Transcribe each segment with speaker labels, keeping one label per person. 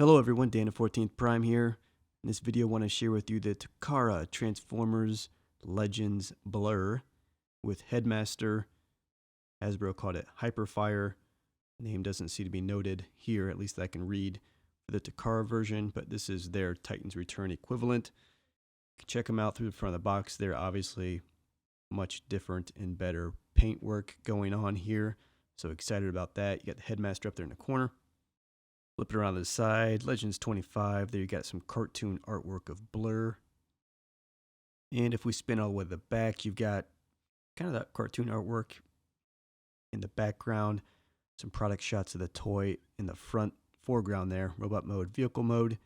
Speaker 1: Hello everyone, Dan of 14th Prime here. In this video I want to share with you the Takara Transformers Legends Blurr with Headmaster. Hasbro called it Hyperfire. Name doesn't seem to be noted here, at least I can read for the Takara version, but this is their Titans Return equivalent. You can check them out through the front of the box. They're obviously much different and better paint work going on here. So excited about that. You got the Headmaster up there in the corner. Flip it around to the side, Legends 25, there you got some cartoon artwork of Blurr. And if we spin all the way to the back, you've got kind of that cartoon artwork in the background, some product shots of the toy in the front foreground there, robot mode, vehicle mode.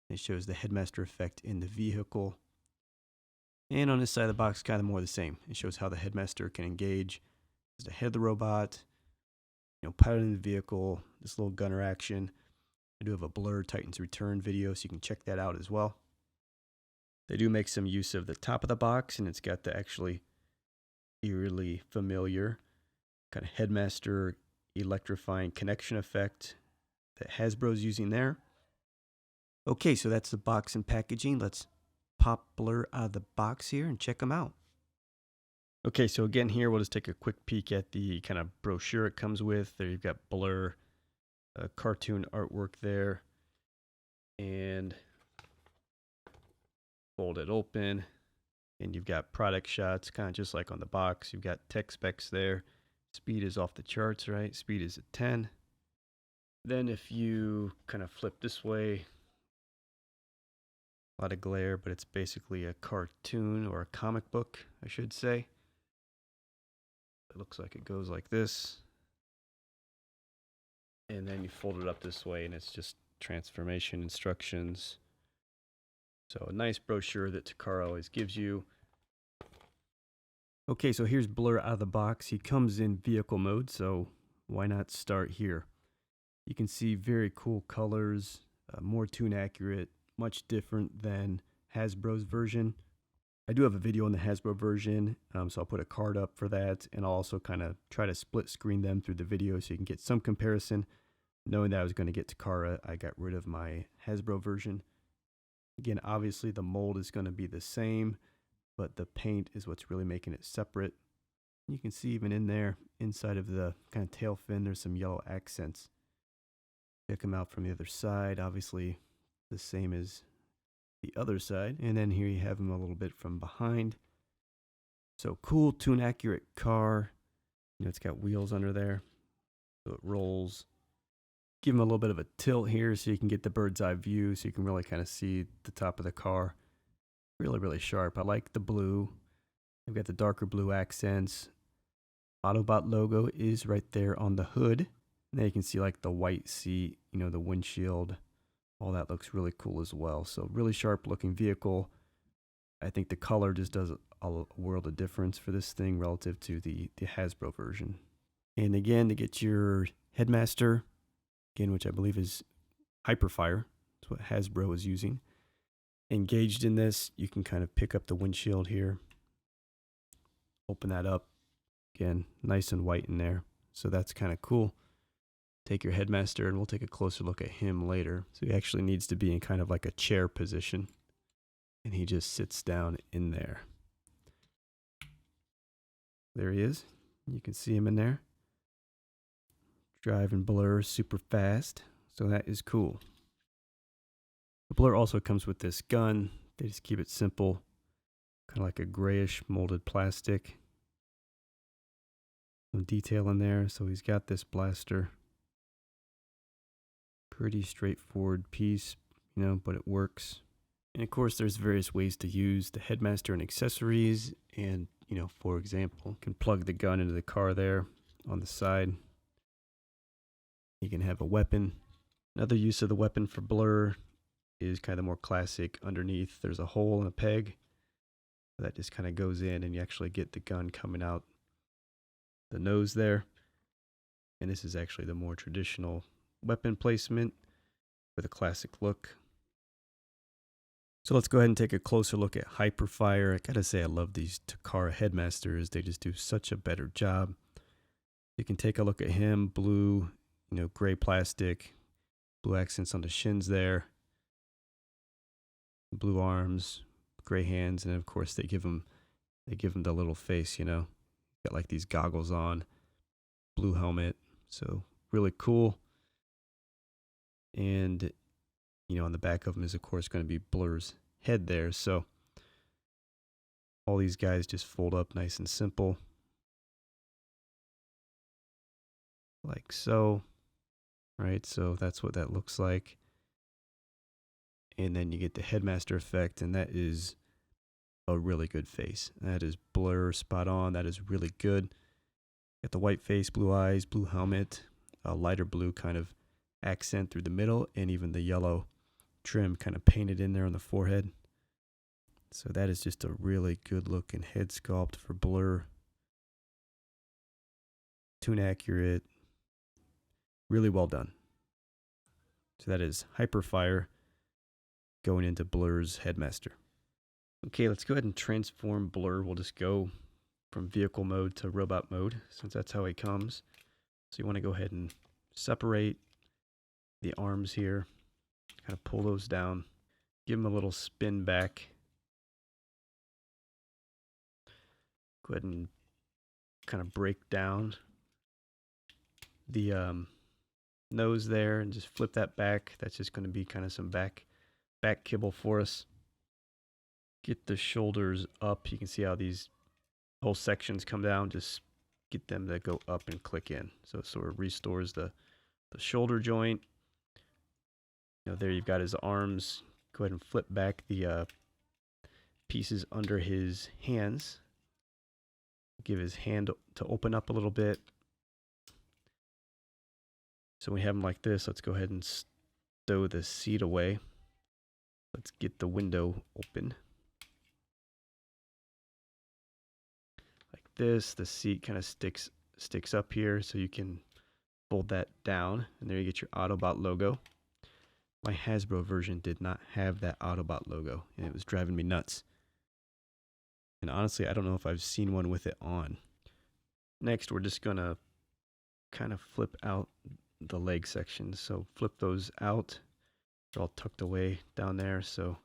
Speaker 1: It shows the Headmaster effect in the vehicle. And on this side of the box, kind of more the same. It shows how the Headmaster can engage as the head of the robot, piloting the vehicle, this little gunner action. I do have a Blurr Titans Return video, so you can check that out as well. They do make some use of the top of the box, and it's got the actually eerily familiar kind of Headmaster electrifying connection effect that Hasbro's using there. Okay, so that's the box and packaging. Let's pop Blurr out of the box here and check them out. Okay, so again here, we'll just take a quick peek at the kind of brochure it comes with. There you've got Blurr, cartoon artwork there, and fold it open, and you've got product shots, kind of just like on the box. You've got tech specs there. Speed is off the charts, right? Speed is at 10. Then if you kind of flip this way, a lot of glare, but it's basically a cartoon or a comic book, I should say. It looks like it goes like this. And then you fold it up this way, and it's just transformation instructions. So a nice brochure that Takara always gives you. Okay, so here's Blurr out of the box. He comes in vehicle mode, so why not start here? You can see very cool colors, more tune accurate, much different than Hasbro's version. I do have a video on the Hasbro version, so I'll put a card up for that, and I'll also kind of try to split screen them through the video so you can get some comparison. Knowing that I was going to get Takara, I got rid of my Hasbro version. Again, obviously the mold is going to be the same, but the paint is what's really making it separate. You can see even in there, inside of the kind of tail fin, there's some yellow accents. Check them out from the other side, obviously the same as the other side, and then here you have him a little bit from behind. So cool, tune accurate car. It's got wheels under there, so it rolls. Give him a little bit of a tilt here so you can get the bird's eye view, so you can really kind of see the top of the car. Really, really sharp. I like the blue. I've got the darker blue accents. Autobot logo is right there on the hood. And then you can see like the white seat, the windshield. All that looks really cool as well. So really sharp looking vehicle. I think the color just does a world of difference for this thing relative to the Hasbro version. And again, to get your Headmaster, again, which I believe is Hyperfire, that's what Hasbro is using. Engaged in this, you can kind of pick up the windshield here. Open that up. Again, nice and white in there. So that's kind of cool. Take your Headmaster, and we'll take a closer look at him later. So he actually needs to be in kind of like a chair position, and he just sits down in there. There he is. You can see him in there. Driving Blurr super fast, so that is cool. The Blurr also comes with this gun. They just keep it simple, kind of like a grayish molded plastic. Some detail in there, so he's got this blaster. Pretty straightforward piece, but it works. And of course, there's various ways to use the Headmaster and accessories. And, for example, you can plug the gun into the car there on the side. You can have a weapon. Another use of the weapon for Blurr is kind of more classic. Underneath, there's a hole and a peg that just kind of goes in, and you actually get the gun coming out the nose there. And this is actually the more traditional weapon placement with a classic look. So let's go ahead and take a closer look at Hyperfire. I gotta say, I love these Takara Headmasters. They just do such a better job. You can take a look at him, blue, gray plastic. Blue accents on the shins there. Blue arms, gray hands, and of course they give him the little face, you know. Got like these goggles on, blue helmet, so really cool. And you know, on the back of him is of course going to be Blurr's head there. So all these guys just fold up nice and simple, like so. Right, so that's what that looks like. And then you get the Headmaster effect, and that is a really good face. That is Blurr spot on. That is really good. Got the white face, blue eyes, blue helmet, a lighter blue kind of accent through the middle, and even the yellow trim kind of painted in there on the forehead. So that is just a really good looking head sculpt for Blurr. Tune accurate. Really well done. So that is Hyperfire going into Blurr's Headmaster. Okay, let's go ahead and transform Blurr. We'll just go from vehicle mode to robot mode, since that's how he comes. So you want to go ahead and separate the arms here, kind of pull those down, give him a little spin back. Go ahead and kind of break down the nose there and just flip that back. That's just going to be kind of some back kibble for us. Get the shoulders up. You can see how these whole sections come down. Just get them to go up and click in. So it sort of restores the shoulder joint. You know, there you've got his arms. Go ahead and flip back the pieces under his hands. Give his hand to open up a little bit. So we have them like this. Let's go ahead and stow the seat away. Let's get the window open. Like this. The seat kind of sticks up here, so you can fold that down. And there you get your Autobot logo. My Hasbro version did not have that Autobot logo, and it was driving me nuts. And honestly, I don't know if I've seen one with it on. Next, we're just going to kind of flip out the leg sections. So flip those out. They're all tucked away down there. So,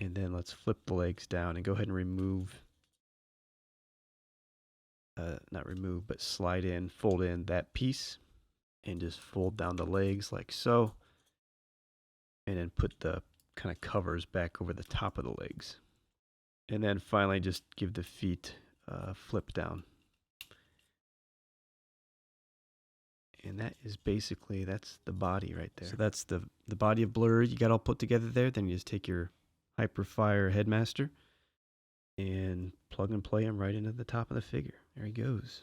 Speaker 1: and then let's flip the legs down and go ahead and remove, not remove, but slide in, fold in that piece, and just fold down the legs like so. And then put the kind of covers back over the top of the legs. And then finally just give the feet flip down. And that is basically, that's the body right there. So that's the body of Blurr you got all put together there. Then you just take your Hyperfire Headmaster and plug and play him right into the top of the figure. There he goes.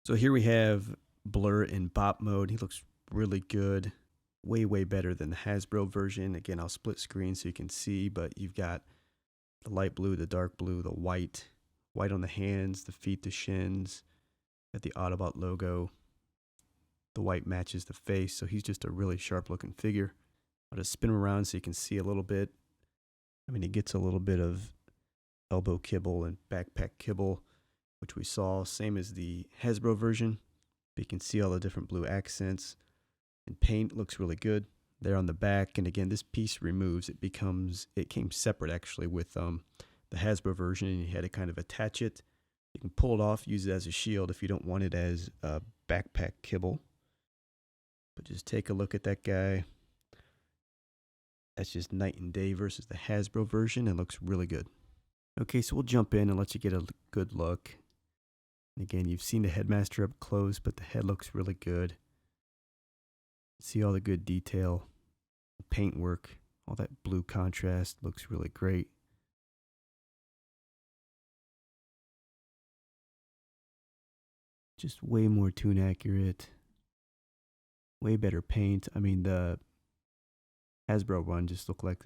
Speaker 1: So here we have Blurr in Bop Mode. He looks really good. Way, way better than the Hasbro version. Again, I'll split screen so you can see, but you've got the light blue, the dark blue, the white on the hands, the feet, the shins, got the Autobot logo. The white matches the face, so he's just a really sharp looking figure. I'll just spin him around so you can see a little bit. I mean, he gets a little bit of elbow kibble and backpack kibble, which we saw, same as the Hasbro version. But you can see all the different blue accents. And paint looks really good there on the back. And again, this piece removes. It came separate actually with the Hasbro version, and you had to kind of attach it. You can pull it off, use it as a shield if you don't want it as a backpack kibble. But just take a look at that guy. That's just night and day versus the Hasbro version. It looks really good. Okay, so we'll jump in and let you get a good look. And again, you've seen the Headmaster up close, but the head looks really good. See all the good detail, paint work, all that blue contrast looks really great. Just way more tune accurate. Way better paint. I mean, the Hasbro one just looked like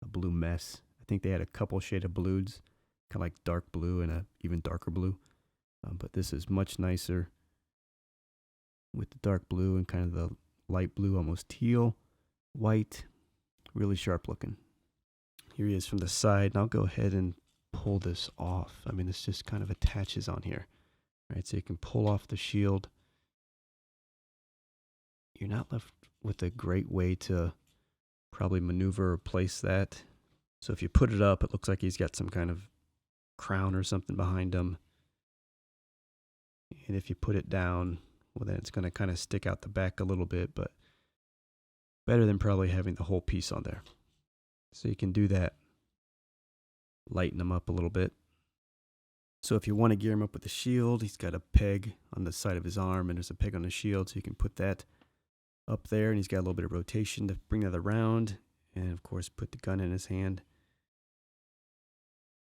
Speaker 1: a blue mess. I think they had a couple shade of blues, kind of like dark blue and a even darker blue. But this is much nicer with the dark blue and kind of the light blue, almost teal, white, really sharp looking. Here he is from the side, and I'll go ahead and pull this off. I mean, this just kind of attaches on here. All right, so you can pull off the shield. you're not left with a great way to probably maneuver or place that. So if you put it up, it looks like he's got some kind of crown or something behind him. And if you put it down, well, then it's going to kind of stick out the back a little bit, but better than probably having the whole piece on there. So you can do that. Lighten him up a little bit. So if you want to gear him up with the shield, he's got a peg on the side of his arm, and there's a peg on the shield, so you can put that up there, and he's got a little bit of rotation to bring that around, and of course put the gun in his hand.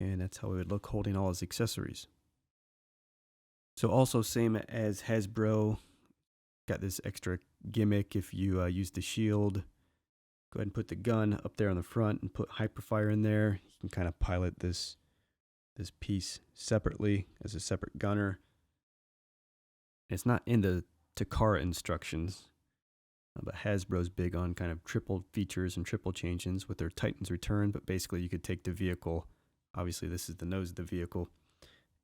Speaker 1: And that's how he would look holding all his accessories. So also same as Hasbro, got this extra gimmick. If you use the shield, go ahead and put the gun up there on the front and put Hyperfire in there. You can kind of pilot this piece separately as a separate gunner. It's not in the Takara instructions, but Hasbro's big on kind of triple features and triple change-ins with their Titans Return, but basically you could take the vehicle, obviously this is the nose of the vehicle,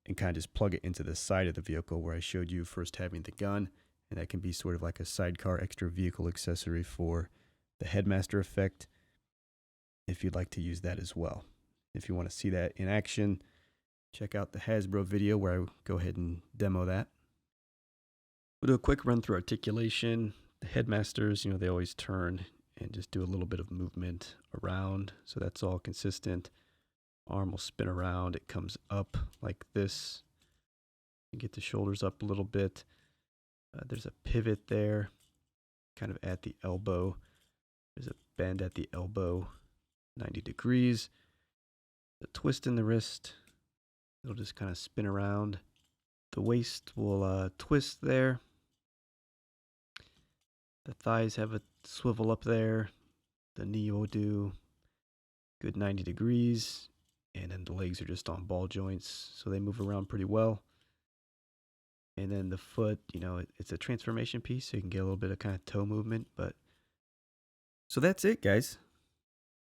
Speaker 1: and kind of just plug it into the side of the vehicle where I showed you first having the gun, and that can be sort of like a sidecar extra vehicle accessory for the Headmaster effect, if you'd like to use that as well. If you want to see that in action, check out the Hasbro video where I go ahead and demo that. We'll do a quick run through articulation. The Headmasters, they always turn and just do a little bit of movement around, so that's all consistent. Arm will spin around, it comes up like this. You get the shoulders up a little bit. There's a pivot there, kind of at the elbow. There's a bend at the elbow, 90 degrees. A twist in the wrist. It'll just kind of spin around. The waist will twist there. The thighs have a swivel up there. The knee will do good 90 degrees. And then the legs are just on ball joints, so they move around pretty well. And then the foot, it's a transformation piece, so you can get a little bit of kind of toe movement. But so that's it, guys.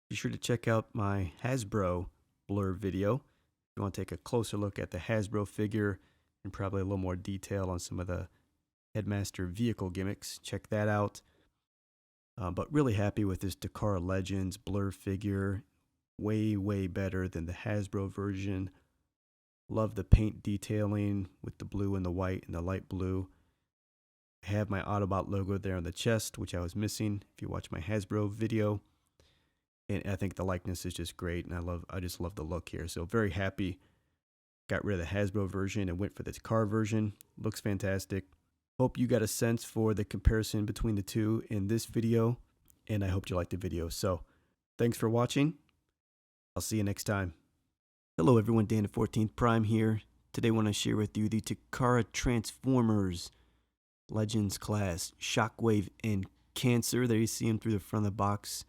Speaker 1: Be sure to check out my Hasbro Blurr video. If you want to take a closer look at the Hasbro figure and probably a little more detail on some of the Headmaster vehicle gimmicks, check that out. But really happy with this Takara Legends Blurr figure. Way, way better than the Hasbro version. Love the paint detailing with the blue and the white and the light blue. I have my Autobot logo there on the chest, which I was missing if you watch my Hasbro video. And I think the likeness is just great, and I just love the look here. So very happy. Got rid of the Hasbro version and went for the Takara version. Looks fantastic. Hope you got a sense for the comparison between the two in this video, and I hope you liked the video. So thanks for watching. I'll see you next time. Hello everyone, Dan the 14th Prime here. Today I want to share with you the Takara Transformers Legends class, Shockwave and Cancer. There you see them through the front of the box.